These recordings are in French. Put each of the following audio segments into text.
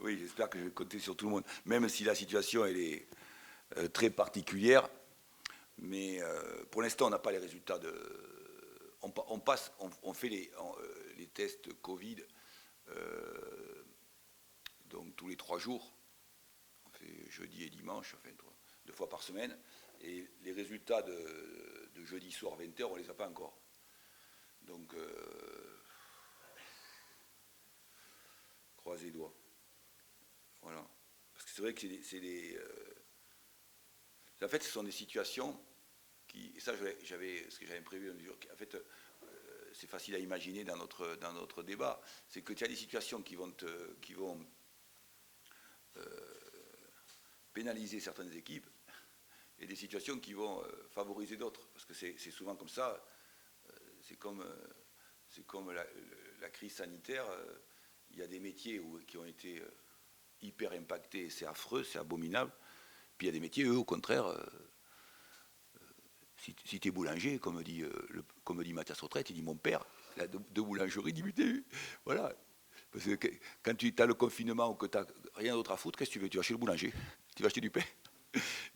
Oui, j'espère que je vais compter sur tout le monde, même si la situation elle est très particulière. Mais pour l'instant, on n'a pas les résultats de. On passe, on fait les tests Covid euh, donc tous les 3 jours. On fait jeudi et dimanche, enfin 2 fois par semaine. Et les résultats de jeudi soir 20h, on ne les a pas encore. Donc, croisez les doigts. Voilà. Parce que c'est vrai que en fait, ce sont des situations qui. Et ça, ce que j'avais prévu à mesure. En fait, c'est facile à imaginer dans notre débat. C'est que tu as des situations qui vont pénaliser certaines équipes et des situations qui vont favoriser d'autres. Parce que c'est souvent comme ça. C'est comme la crise sanitaire. Il y a des métiers qui ont été hyper impactés, c'est affreux, c'est abominable. Puis il y a des métiers, eux, au contraire, si tu es boulanger, comme dit Mathias Retraite, il dit mon père, il a deux boulangeries, il dit putain, voilà. Parce que quand tu as le confinement ou que tu n'as rien d'autre à foutre, qu'est-ce que tu veux? Tu vas chez le boulanger, tu vas acheter du pain.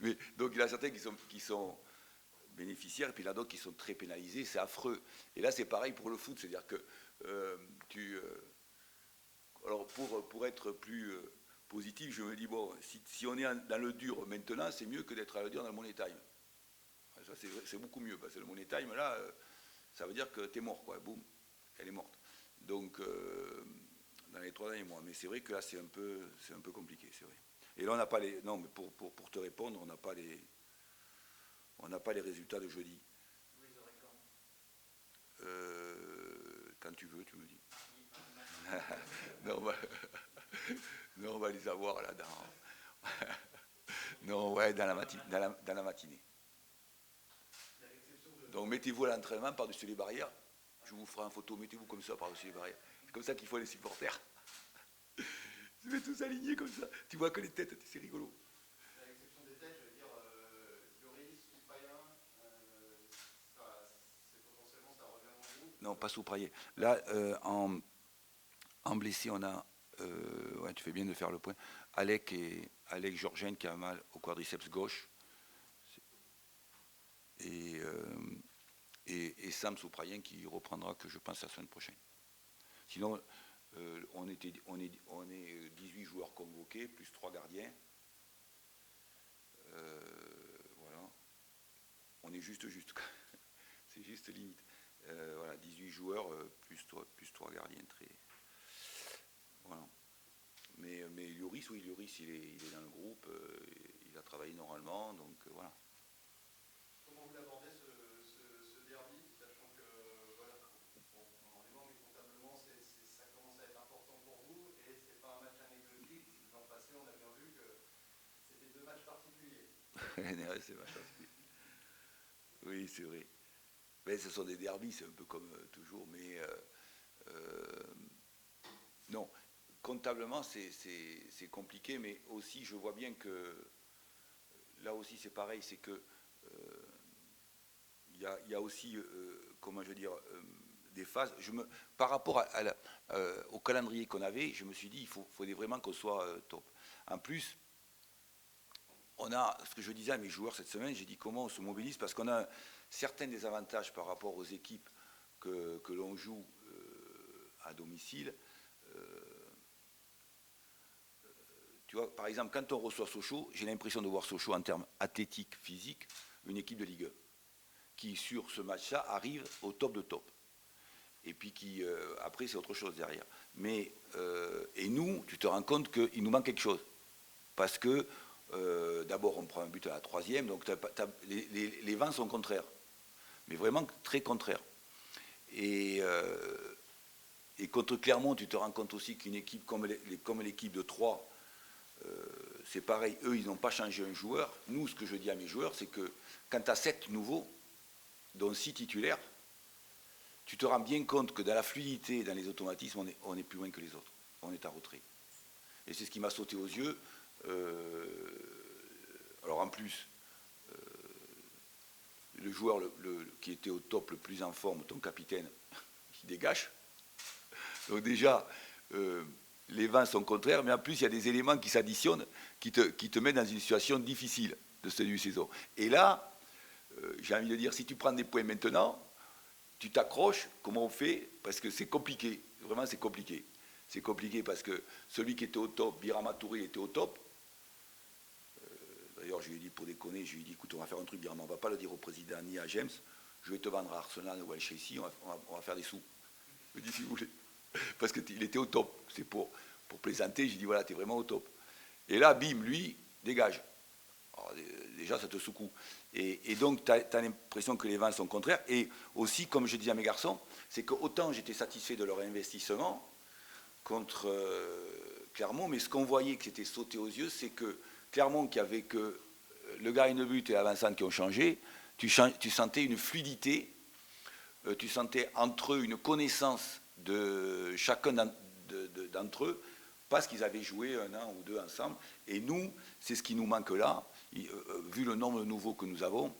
Mais, donc il y en a certains qui sont bénéficiaires, et puis il y en a d'autres qui sont très pénalisés, c'est affreux. Et là c'est pareil pour le foot, c'est-à-dire que tu. Alors pour être plus positif, je me dis, bon, si on est dans le dur maintenant, c'est mieux que d'être à le dur dans le money time. Ça, c'est beaucoup mieux, parce que le money time, là, ça veut dire que t'es mort, quoi. Boum, elle est morte. Donc, dans les 3 derniers mois. Mais c'est vrai que là, c'est un peu compliqué, c'est vrai. Et là, on n'a pas les. Non, mais pour te répondre, on n'a pas les résultats de jeudi. Vous les aurez quand? Quand tu veux, tu me dis. non, non, on va les avoir là dans. non, ouais, dans la matinée. Donc mettez-vous à l'entraînement par-dessus les barrières. Je vous ferai une photo, mettez-vous comme ça par-dessus les barrières. C'est comme ça qu'il faut les supporters. Ils se mettent tous alignés comme ça. Tu vois que les têtes, c'est rigolo. À l'exception des têtes, je veux dire, Lloris ou Payen, potentiellement ça revient en vous. Non, pas Soupraillé. Là, en blessé, on a. Ouais, tu fais bien de faire le point. Alec Georgène qui a mal au quadriceps gauche. Et, et Sam Souprayen qui reprendra, que je pense, la semaine prochaine. Sinon, on est 18 joueurs convoqués, plus 3 gardiens. Voilà. On est juste. C'est juste limite. Voilà, 18 joueurs, plus 3 gardiens. Voilà. Mais Lloris, oui, Lloris, il est dans le groupe, il a travaillé normalement, donc voilà. Comment vous l'abordez ce derby, sachant que, voilà, bon, on en est mort, mais comptablement, ça commence à être important pour vous, et c'est pas un match anecdotique. L'an passé, on a bien vu que c'était 2 matchs particuliers. c'est Oui, c'est vrai. Mais ce sont des derbies, c'est un peu comme toujours, mais non, comptablement c'est compliqué, mais aussi je vois bien que là aussi c'est pareil, c'est que il y a aussi, comment je veux dire, des phases. Par rapport au calendrier qu'on avait, je me suis dit il faudrait vraiment qu'on soit top. En plus, on a, ce que je disais à mes joueurs cette semaine, j'ai dit comment on se mobilise, parce qu'on a certains désavantages par rapport aux équipes que l'on joue à domicile. Tu vois, par exemple, quand on reçoit Sochaux, j'ai l'impression de voir Sochaux en termes athlétiques, physiques, une équipe de Ligue 1, qui sur ce match-là arrive au top de top. Et puis qui, après, c'est autre chose derrière. Mais, et nous, tu te rends compte qu'il nous manque quelque chose. Parce que, d'abord, on prend un but à la 3e, donc les vents sont contraires. Mais vraiment très contraires. Et contre Clermont, tu te rends compte aussi qu'une équipe comme l'équipe de Troyes, c'est pareil, eux, ils n'ont pas changé un joueur. Nous, ce que je dis à mes joueurs, c'est que quand tu as 7 nouveaux, dont 6 titulaires, tu te rends bien compte que dans la fluidité, dans les automatismes, on est plus loin que les autres. On est à retrait. Et c'est ce qui m'a sauté aux yeux. Alors en plus, le joueur qui était au top, le plus en forme, ton capitaine, il dégage. Donc déjà, les vents sont contraires, mais en plus, il y a des éléments qui s'additionnent, qui te mettent dans une situation difficile de ce début de saison. Et là, j'ai envie de dire, si tu prends des points maintenant, tu t'accroches, comment on fait? Parce que c'est compliqué, vraiment c'est compliqué. C'est compliqué parce que celui qui était au top, Birama Touré, était au top. D'ailleurs, je lui ai dit, pour déconner, je lui ai dit, écoute, on va faire un truc, Birama, on ne va pas le dire au président ni à James, je vais te vendre à Arsenal ou à Chelsea, on va faire des sous. Je lui ai dit, si vous voulez. Parce qu'il était au top. C'est pour plaisanter, j'ai dit, voilà, tu es vraiment au top. Et là, bim, lui, dégage. Alors, déjà, ça te secoue. Et donc, tu as l'impression que les vents sont contraires. Et aussi, comme je disais à mes garçons, c'est que autant j'étais satisfait de leur investissement contre Clermont, mais ce qu'on voyait qui était sauté aux yeux, c'est que Clermont, qui avait que le gardien de but et l'avancante qui ont changé, tu sentais une fluidité, tu sentais entre eux une connaissance de chacun d'entre eux, parce qu'ils avaient joué un an ou deux ensemble. Et nous, c'est ce qui nous manque là, vu le nombre de nouveaux que nous avons.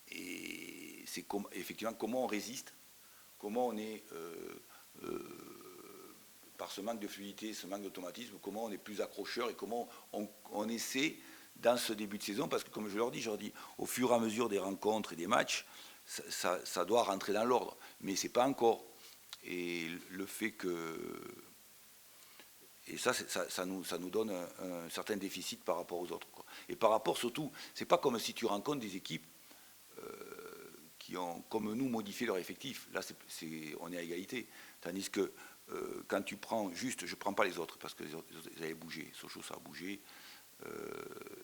Et c'est effectivement comment on résiste, comment on est, par ce manque de fluidité, ce manque d'automatisme, comment on est plus accrocheur et comment on essaie dans ce début de saison, parce que comme je leur dis, au fur et à mesure des rencontres et des matchs, ça doit rentrer dans l'ordre, mais c'est pas encore. Et le fait que... Et ça nous donne un certain déficit par rapport aux autres, quoi. Et par rapport surtout, c'est pas comme si tu rencontres des équipes qui ont, comme nous, modifié leur effectif. Là, on est à égalité. Tandis que quand tu prends juste, je ne prends pas les autres, parce que les autres, ils avaient bougé. Sochaux, ça a bougé.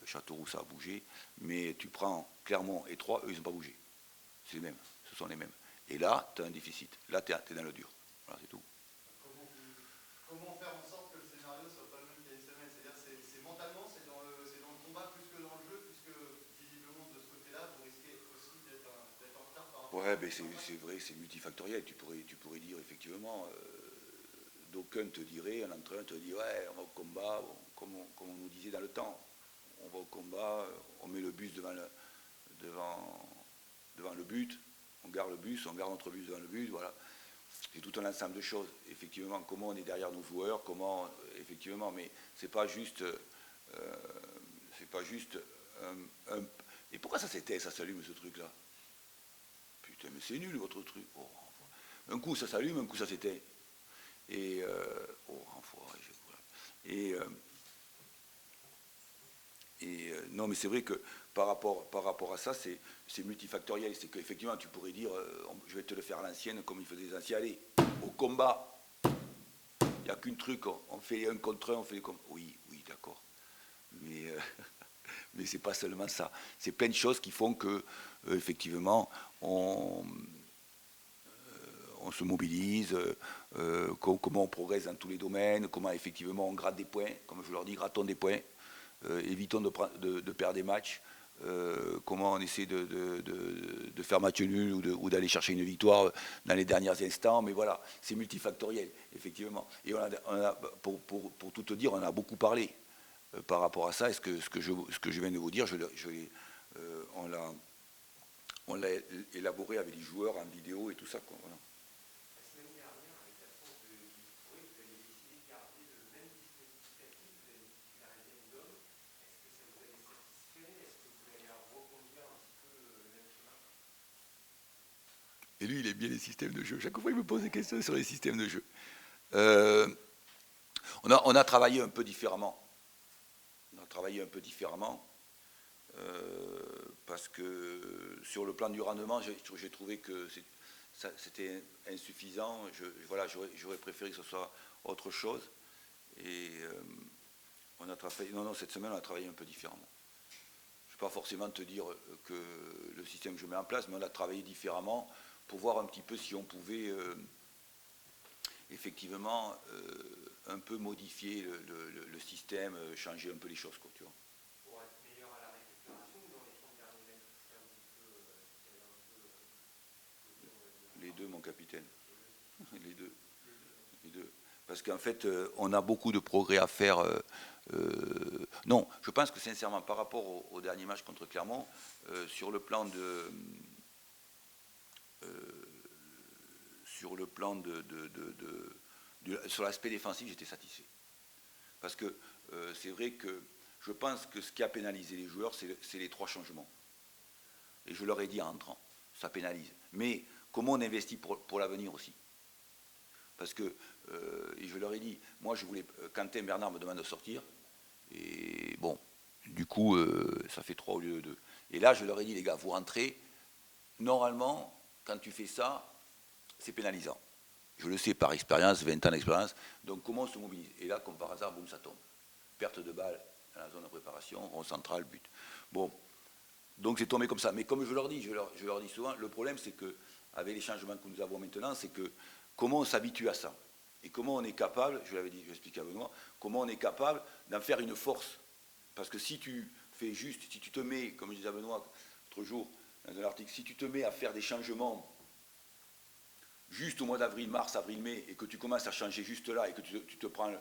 Châteauroux, ça a bougé. Mais tu prends Clermont et Troyes, eux, ils n'ont pas bougé. C'est les mêmes. Ce sont les mêmes. Et là, tu as un déficit. Là, tu es dans le dur. Voilà, c'est tout. Comment faire en sorte que le scénario ne soit pas le même qu'il y a une semaine? C'est-à-dire, c'est mentalement, c'est dans le combat plus que dans le jeu, puisque visiblement de ce côté-là, vous risquez aussi d'être en retard par rapport Ouais, mais c'est vrai, c'est multifactoriel. Tu pourrais dire effectivement, d'aucuns te diraient, un entraîneur te dit, ouais, on va au combat, comme on nous disait dans le temps. On va au combat, on met le bus devant le but, on garde le bus, on garde notre bus devant le but, voilà. C'est tout un ensemble de choses. Effectivement, comment on est derrière nos joueurs, comment, effectivement, mais c'est pas juste, Et pourquoi ça s'éteint, ça s'allume ce truc-là? Putain, mais c'est nul votre truc. Oh, un coup ça s'allume, un coup ça s'éteint. Et enfoiré, non, mais c'est vrai que par rapport à ça, c'est multifactoriel. C'est qu'effectivement, tu pourrais dire, je vais te le faire à l'ancienne, comme il faisait les anciens. Allez, au combat, il n'y a qu'un truc, on fait un contre un, on fait comme. Oui, d'accord. Mais, mais c'est pas seulement ça. C'est plein de choses qui font que, effectivement, on se mobilise, comment on progresse dans tous les domaines, comment effectivement on gratte des points, comme je leur dis, grattons des points. Évitons de perdre des matchs, comment on essaie de faire match nul ou d'aller chercher une victoire dans les derniers instants, mais voilà, c'est multifactoriel, effectivement. Et pour tout te dire, on a beaucoup parlé par rapport à ça, et ce que je viens de vous dire, on l'a élaboré avec les joueurs en vidéo et tout ça, quoi, voilà. Et lui, il aime bien les systèmes de jeu. Chaque fois, il me pose des questions sur les systèmes de jeu. On a travaillé un peu différemment. Parce que sur le plan du rendement, j'ai trouvé que c'était insuffisant. J'aurais préféré que ce soit autre chose. Et on a travaillé. Non, cette semaine, on a travaillé un peu différemment. Je ne vais pas forcément te dire que le système que je mets en place, mais on a travaillé différemment pour voir un petit peu si on pouvait effectivement un peu modifier le système, changer un peu les choses, quoi, tu vois. Pour être meilleur à la récupération ou dans les 30 derniers mètres, c'est un petit peu... Les deux, mon capitaine. Les deux. Parce qu'en fait, on a beaucoup de progrès à faire. Non, je pense que sincèrement, par rapport au dernier match contre Clermont, sur le plan de Sur l'aspect défensif, j'étais satisfait. Parce que c'est vrai que je pense que ce qui a pénalisé les joueurs, c'est les 3 changements. Et je leur ai dit en entrant, ça pénalise. Mais comment on investit pour l'avenir aussi? Parce que, et je leur ai dit, moi je voulais, Quentin Bernard me demande de sortir, et bon, du coup, ça fait 3 au lieu de 2. Et là, je leur ai dit, les gars, vous rentrez, normalement, quand tu fais ça, c'est pénalisant. Je le sais par expérience, 20 ans d'expérience, donc comment on se mobilise? Et là, comme par hasard, boum, ça tombe. Perte de balle dans la zone de préparation, rond central, but. Bon, donc c'est tombé comme ça. Mais comme je leur dis, je leur dis souvent, le problème c'est que, avec les changements que nous avons maintenant, c'est que comment on s'habitue à ça? Et comment on est capable, je l'avais dit, je l'expliquais à Benoît, comment on est capable d'en faire une force? Parce que si tu fais juste, si tu te mets, comme je disais à Benoît l'autre jour, dans un article, si tu te mets à faire des changements juste au mois d'avril, mars, avril, mai, et que tu commences à changer juste là, et que tu te prends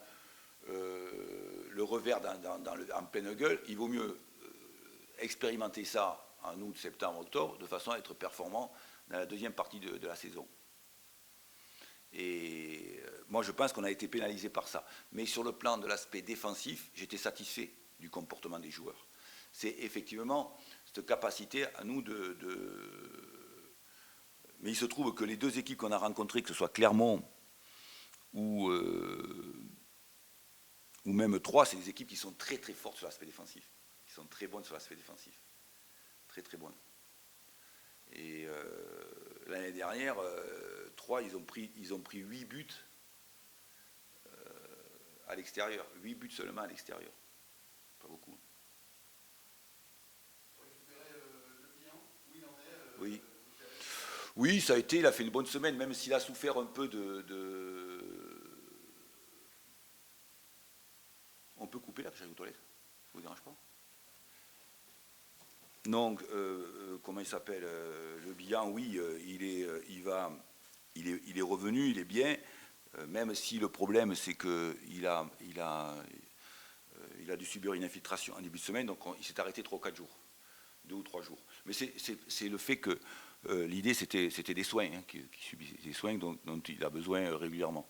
le revers en pleine gueule, il vaut mieux expérimenter ça en août, septembre, octobre, de façon à être performant dans la deuxième partie de la saison. Et moi, je pense qu'on a été pénalisé par ça. Mais sur le plan de l'aspect défensif, j'étais satisfait du comportement des joueurs. C'est effectivement cette capacité à nous Mais il se trouve que les 2 équipes qu'on a rencontrées, que ce soit Clermont ou même Troyes, c'est des équipes qui sont très très fortes sur l'aspect défensif. Qui sont très bonnes sur l'aspect défensif. Très très bonnes. Et l'année dernière, Troyes, ils ont pris 8 buts à l'extérieur. 8 buts seulement à l'extérieur. Pas beaucoup. Oui. Oui, ça a été, il a fait une bonne semaine, même s'il a souffert un peu de... On peut couper là, que j'arrive aux toilettes? Ça vous dérange pas? Non, comment il s'appelle? Le Bihan, oui, il est revenu, il est bien, même si le problème c'est qu'il a dû subir une infiltration en début de semaine, donc il s'est arrêté 3 ou 4 jours, 2 ou 3 jours. Mais c'est le fait que l'idée c'était des soins, qui subissait des soins dont il a besoin régulièrement.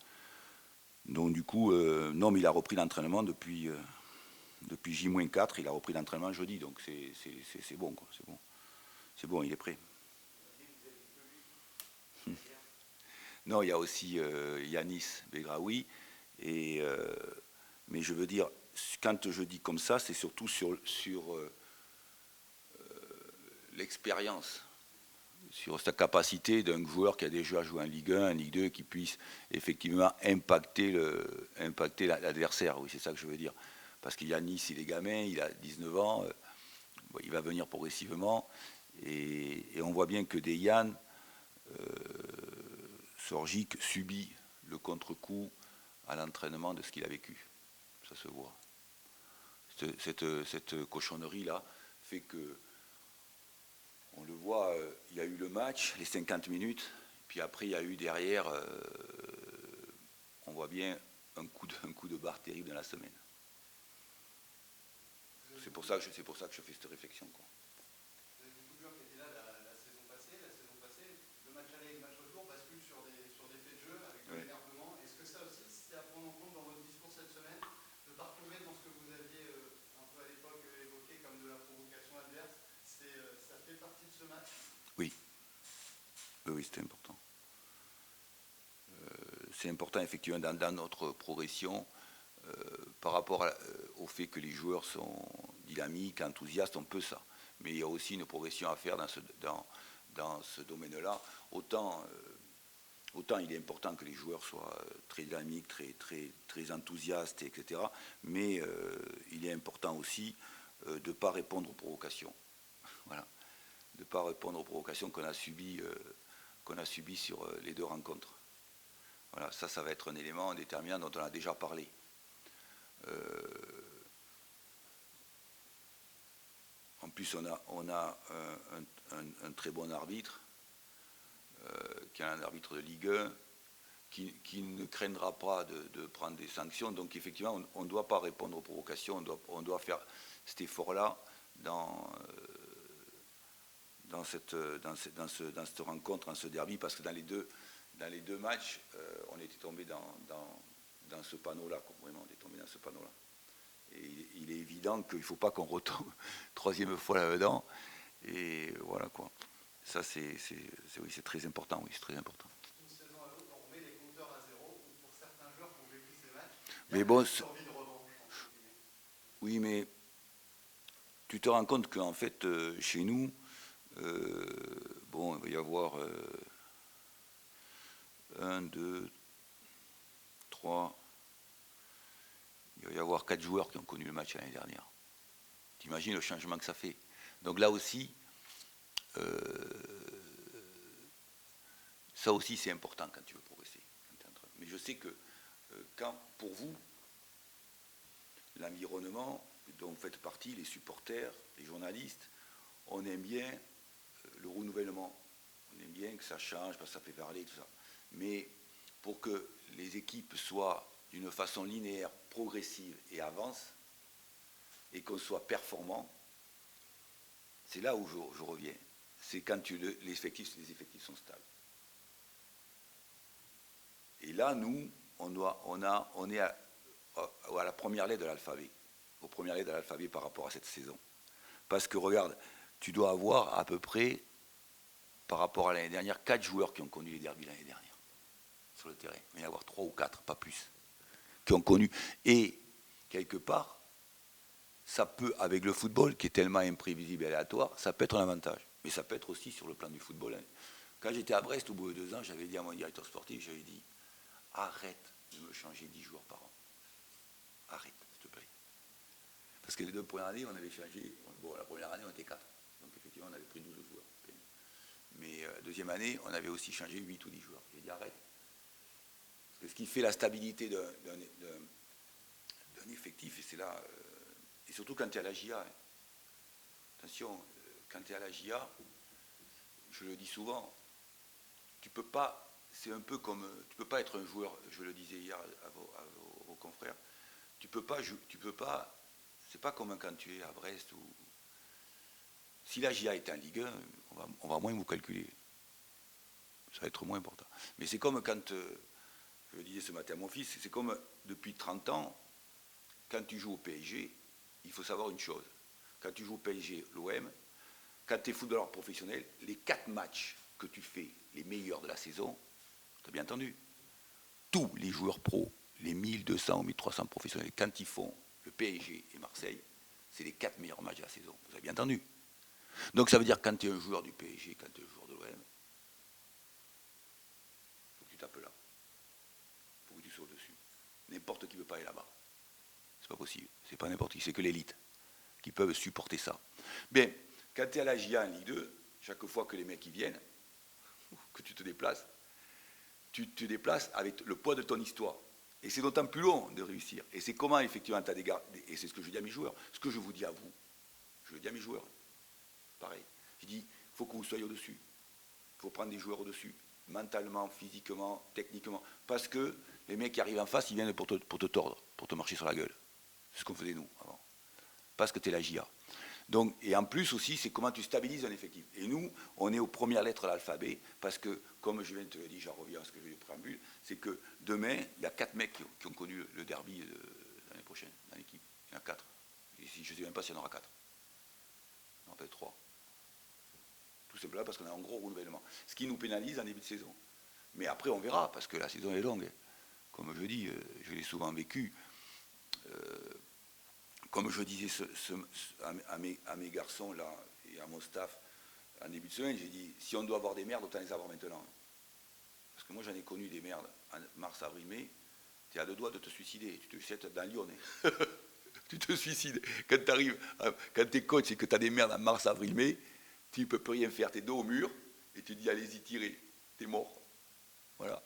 Donc du coup, non, mais il a repris l'entraînement depuis J-4, il a repris l'entraînement jeudi, donc c'est bon, quoi, c'est bon. C'est bon, il est prêt. Non, il y a aussi Yanis Begraoui, mais je veux dire, quand je dis comme ça, c'est surtout sur l'expérience, sur sa capacité d'un joueur qui a déjà joué en Ligue 1, en Ligue 2, qui puisse effectivement impacter l'adversaire. Oui, c'est ça que je veux dire. Parce qu'il y a Nice, il est gamin, il a 19 ans, il va venir progressivement. Et on voit bien que Dejan, Sorgic, subit le contre-coup à l'entraînement de ce qu'il a vécu. Ça se voit. Cette cochonnerie-là fait que, on le voit, il y a eu le match, les 50 minutes, puis après il y a eu derrière, on voit bien un coup de barre terrible dans la semaine. C'est pour ça que je fais cette réflexion, quoi. Vous avez beaucoup de joueurs qui étaient là la saison passée. Le match aller et le match retour basculent sur des faits de jeu avec de l'énervement. Est-ce que ça aussi, c'est à prendre en compte dans votre discours cette semaine, de ne pas retomber dans ce que vous aviez un peu à l'époque évoqué comme de la provocation adverse? Ça fait partie de ce match? Oui. Oui, c'était important. C'est important, effectivement, dans notre progression, par rapport au fait que les joueurs sont dynamiques, enthousiastes, on peut ça. Mais il y a aussi une progression à faire dans ce domaine-là. Autant il est important que les joueurs soient très dynamiques, très enthousiastes, etc. Mais il est important aussi de ne pas répondre aux provocations. Voilà. De ne pas répondre aux provocations qu'on a subies sur les 2 rencontres. Voilà, ça va être un élément déterminant dont on a déjà parlé. En plus, on a un très bon arbitre, qui est un arbitre de Ligue 1, qui ne craindra pas de prendre des sanctions. Donc effectivement, on ne doit pas répondre aux provocations, on doit faire cet effort-là dans cette rencontre, dans ce derby, parce que dans dans les deux matchs, on était tombé dans ce panneau-là, vraiment, on est tombé dans ce panneau-là. Et il est évident qu'il ne faut pas qu'on retombe troisième fois là-dedans. Et voilà quoi. Ça, oui, c'est très important, oui, c'est très important. Une saison à l'autre, on met les compteurs à zéro, ou pour certains joueurs qui ont vécu ces matchs, mais bon, envie de revanche. Oui, mais tu te rends compte qu'en fait, chez nous, bon, il va y avoir 1, 2, 3, il va y avoir 4 joueurs qui ont connu le match l'année dernière. T'imagines le changement que ça fait. Donc là aussi, ça aussi c'est important quand tu veux progresser. Mais je sais que quand, pour vous, l'environnement dont vous faites partie, les supporters, les journalistes, on aime bien le renouvellement. On aime bien que ça change, parce que ça fait parler, tout ça. Mais pour que les équipes soient d'une façon linéaire, progressive et avancent, et qu'on soit performant, c'est là où je reviens. C'est quand les effectifs sont stables. Et là, nous, on est à la première lettre de l'alphabet, aux premières lettres de l'alphabet par rapport à cette saison. Parce que regarde, tu dois avoir à peu près, par rapport à l'année dernière, 4 joueurs qui ont connu les derbys l'année dernière sur le terrain. Il va y en avoir 3 ou 4, pas plus, qui ont connu. Et quelque part, ça peut, avec le football qui est tellement imprévisible et aléatoire, ça peut être un avantage. Mais ça peut être aussi sur le plan du football. Quand j'étais à Brest, au bout de 2 ans, j'avais dit à mon directeur sportif, j'avais dit, arrête de me changer 10 joueurs par an. Arrête, s'il te plaît. Parce que les 2 premières années, on avait changé. Bon, la première année, on était 4. Donc effectivement, on avait pris 12 joueurs. Mais la deuxième année, on avait aussi changé 8 ou 10 joueurs. J'ai dit arrête. Parce que ce qui fait la stabilité d'un effectif, et c'est là, et surtout quand tu es à la JA. Hein. Attention, quand tu es à la JA, je le dis souvent, tu peux pas, c'est un peu comme, tu peux pas être un joueur, je le disais hier à vos confrères, tu peux pas, c'est pas comme quand tu es à Brest ou si la JA est en Ligue 1, on va moins vous calculer. Ça va être moins important. Mais c'est comme quand, je le disais ce matin à mon fils, c'est comme depuis 30 ans, quand tu joues au PSG, il faut savoir une chose. Quand tu joues au PSG, l'OM, quand tu es footballeur professionnel, les 4 matchs que tu fais, les meilleurs de la saison, tu as bien entendu, tous les joueurs pros, les 1200 ou 1300 professionnels, quand ils font le PSG et Marseille, c'est les 4 meilleurs matchs de la saison. Vous avez bien entendu. Donc ça veut dire que quand tu es un joueur du PSG, quand tu es un joueur de l'OM, il faut que tu tapes là. Il faut que tu sois au-dessus. N'importe qui ne peut pas aller là-bas. C'est pas possible. C'est pas n'importe qui, c'est que l'élite qui peuvent supporter ça. Bien, quand tu es à la JA en Ligue 2, chaque fois que les mecs y viennent, que tu te déplaces avec le poids de ton histoire. Et c'est d'autant plus long de réussir. Et c'est comment, effectivement, tu as des gars, et c'est ce que je dis à mes joueurs, ce que je vous dis à vous, je le dis à mes joueurs, pareil. Je dis, il faut que vous soyez au-dessus. Il faut prendre des joueurs au-dessus, mentalement, physiquement, techniquement. Parce que les mecs qui arrivent en face, ils viennent pour te tordre, pour te marcher sur la gueule. C'est ce qu'on faisait nous avant. Parce que tu es la JA. Donc, et en plus aussi, c'est comment tu stabilises un effectif. Et nous, on est aux premières lettres de l'alphabet, parce que, comme je viens de te le dire, j'en reviens à ce que j'ai dit au préambule, c'est que demain, il y a 4 mecs qui ont connu le derby l'année prochaine, dans l'équipe. Il y en a 4. Et je ne sais même pas s'il y en aura 4. Il y en aura peut-être 3. Tout simplement parce qu'on a un gros renouvellement. Ce qui nous pénalise en début de saison. Mais après, on verra, parce que la saison est longue. Comme je dis, je l'ai souvent vécu. Comme je disais à mes garçons là, et à mon staff en début de semaine, j'ai dit, si on doit avoir des merdes, autant les avoir maintenant. Parce que moi j'en ai connu des merdes en mars, avril, mai, tu es à 2 doigts de te suicider, tu te jettes dans Lyon. Tu te suicides. Quand tu arrives, quand tu es coach et que tu as des merdes en mars, avril, mai, tu ne peux plus rien faire, tu es dos au mur, et tu dis allez-y, tirez, tu es mort. Voilà.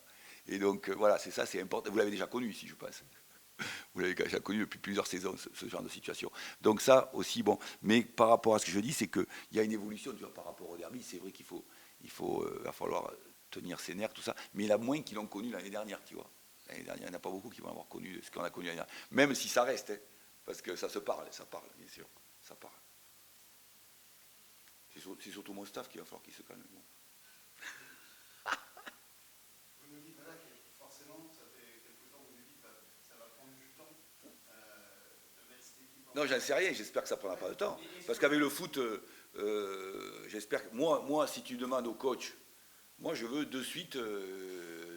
Et donc voilà, c'est ça, c'est important. Vous l'avez déjà connu ici, je pense. Vous l'avez déjà connu depuis plusieurs saisons, ce genre de situation. Donc ça aussi, bon. Mais par rapport à ce que je dis, c'est qu'il y a une évolution, tu vois, par rapport au derby. C'est vrai va falloir tenir ses nerfs, tout ça. Mais il y en a moins qui l'ont connu l'année dernière, tu vois. L'année dernière, il n'y en a pas beaucoup qui vont avoir connu ce qu'on a connu l'année dernière. Même si ça reste, hein, parce que ça parle, bien sûr. Ça parle. C'est surtout mon staff qui va falloir qu'il se calme. Bon. Vous Non, j'en sais rien, j'espère que ça ne prendra pas de temps. Parce qu'avec le foot, j'espère que. Moi, si tu demandes au coach, moi, je veux de suite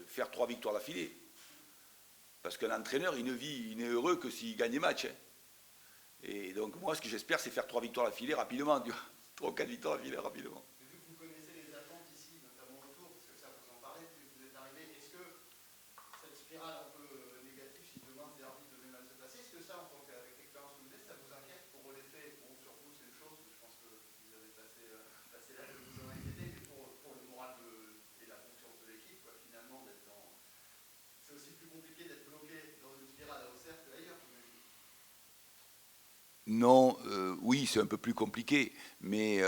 faire 3 victoires d'affilée. Parce qu'un entraîneur, il n'est heureux que s'il gagne des matchs. Hein. Et donc, moi, ce que j'espère, c'est faire 3 victoires d'affilée rapidement. 3 ou 4 victoires d'affilée rapidement. Mais vu que vous connaissez les attentes ici, notamment autour, parce que ça vous en parlez, depuis que vous êtes arrivé, est-ce que cette spirale un peu négative, si demain ce derby devait mal se passer, est-ce que ça, en tant qu'avec l'expérience que vous avez, ça vous inquiète pour l'effet, bon, sur vous, c'est une chose, je pense que vous avez passé l'âge de vous en inquiéter, mais pour le moral et la confiance de l'équipe, quoi, finalement, d'être dans. C'est aussi plus compliqué d'être bloqué dans une spirale à Auxerre qu'ailleurs, j'imagine. Non, oui, c'est un peu plus compliqué, mais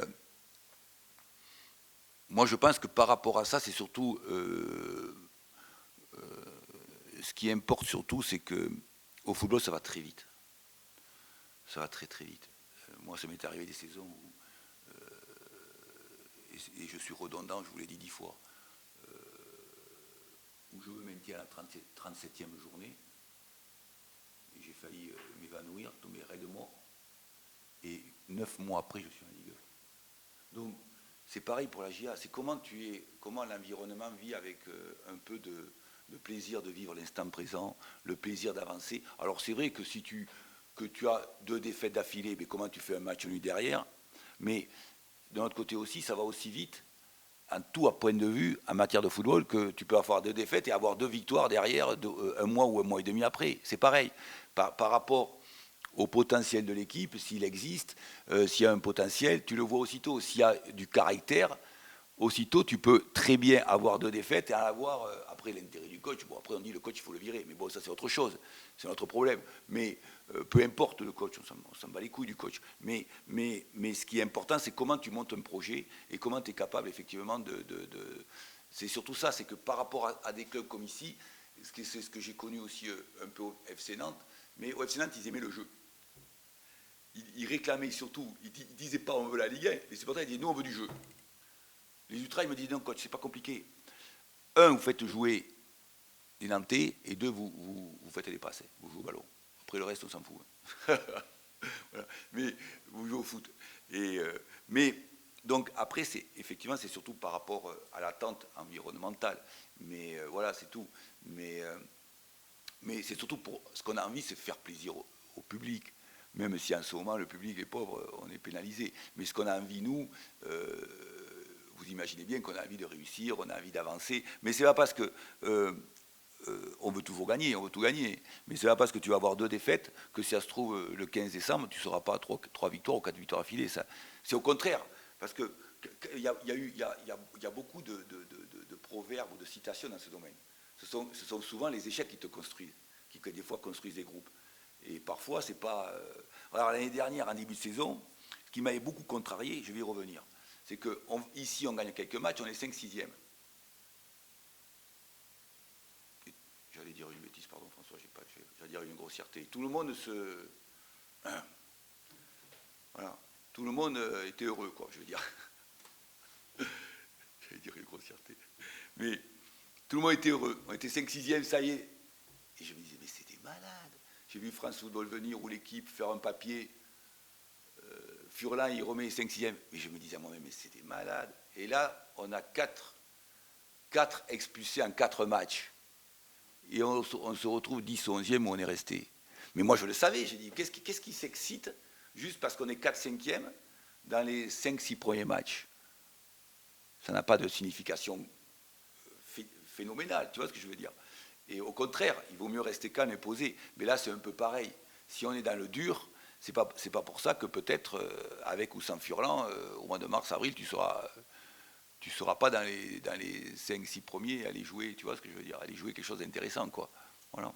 moi je pense que par rapport à ça, c'est surtout ce qui importe surtout, c'est que au football, ça va très vite. Ça va très très vite. Moi, ça m'est arrivé des saisons où, et je suis redondant, je vous l'ai dit 10 fois, où je me maintiens à la 37e journée, et j'ai failli m'évanouir, tomber raide de mort. Et 9 mois après, je suis en Ligue 1. Donc, c'est pareil pour la GIA. C'est comment l'environnement vit avec un peu de plaisir de vivre l'instant présent, le plaisir d'avancer. Alors, c'est vrai que si tu as 2 défaites d'affilée, mais comment tu fais un match nul derrière? Mais de l'autre côté aussi, ça va aussi vite, en tout à point de vue, en matière de football, que tu peux avoir 2 défaites et avoir 2 victoires derrière, un mois ou un mois et demi après. C'est pareil. Par rapport au potentiel de l'équipe, s'il existe, s'il y a un potentiel, tu le vois aussitôt. S'il y a du caractère, aussitôt tu peux très bien avoir 2 défaites et en avoir, après l'intérêt du coach, bon après on dit le coach il faut le virer, mais bon ça c'est autre chose, c'est notre problème, mais peu importe le coach, on s'en bat les couilles du coach, mais ce qui est important c'est comment tu montes un projet et comment tu es capable effectivement c'est surtout ça, c'est que par rapport à des clubs comme ici, c'est ce que j'ai connu aussi un peu au FC Nantes, mais au FC Nantes ils aimaient le jeu. Ils réclamaient surtout, ils ne disaient pas on veut la Ligue 1, les supporters ils disaient nous on veut du jeu. Les ultras ils me disaient non coach, c'est pas compliqué. 1, vous faites jouer les Nantais, et 2, vous faites les passes, vous jouez au ballon. Après le reste on s'en fout. Voilà. Mais vous jouez au foot. Mais donc après effectivement c'est surtout par rapport à l'attente environnementale. Mais voilà c'est tout. Mais c'est surtout pour ce qu'on a envie, c'est faire plaisir au public. Même si en ce moment, le public est pauvre, on est pénalisé. Mais ce qu'on a envie, nous, vous imaginez bien qu'on a envie de réussir, on a envie d'avancer. Mais ce n'est pas parce que on veut toujours gagner, on veut tout gagner. Mais ce n'est pas parce que tu vas avoir 2 défaites que si ça se trouve, le 15 décembre, tu ne seras pas 3 victoires ou 4 victoires affilées. C'est au contraire. Parce qu'il y a beaucoup de proverbes ou de citations dans ce domaine. Ce sont souvent les échecs qui te construisent, qui des fois construisent des groupes. Et parfois, c'est pas. Alors, l'année dernière, en début de saison, ce qui m'avait beaucoup contrarié, je vais y revenir, c'est qu'ici, on gagne quelques matchs, on est 5-6e. J'allais dire une bêtise, pardon François, j'allais dire une grossièreté. Tout le monde se. Voilà. Tout le monde était heureux, quoi, je veux dire. J'allais dire une grossièreté. Mais tout le monde était heureux. On était 5-6e, ça y est. Et je me disais, mais c'était malade. J'ai vu France Football venir ou l'équipe faire un papier. Furlan, il remet 5-6e. Et je me disais à moi-même, mais c'était malade. Et là, on a 4 expulsés en 4 matchs. Et on se retrouve 10 ou 11e où on est resté. Mais moi, je le savais. J'ai dit, qu'est-ce qui s'excite juste parce qu'on est 4-5e dans les 5-6 premiers matchs? Ça n'a pas de signification phénoménale, tu vois ce que je veux dire? Et au contraire, il vaut mieux rester calme et posé. Mais là, c'est un peu pareil. Si on est dans le dur, c'est pas pour ça que peut-être, avec ou sans Furlan, au mois de mars-avril, tu seras pas dans les 5-6 premiers à aller jouer, tu vois ce que je veux dire, aller jouer quelque chose d'intéressant, quoi. Voilà.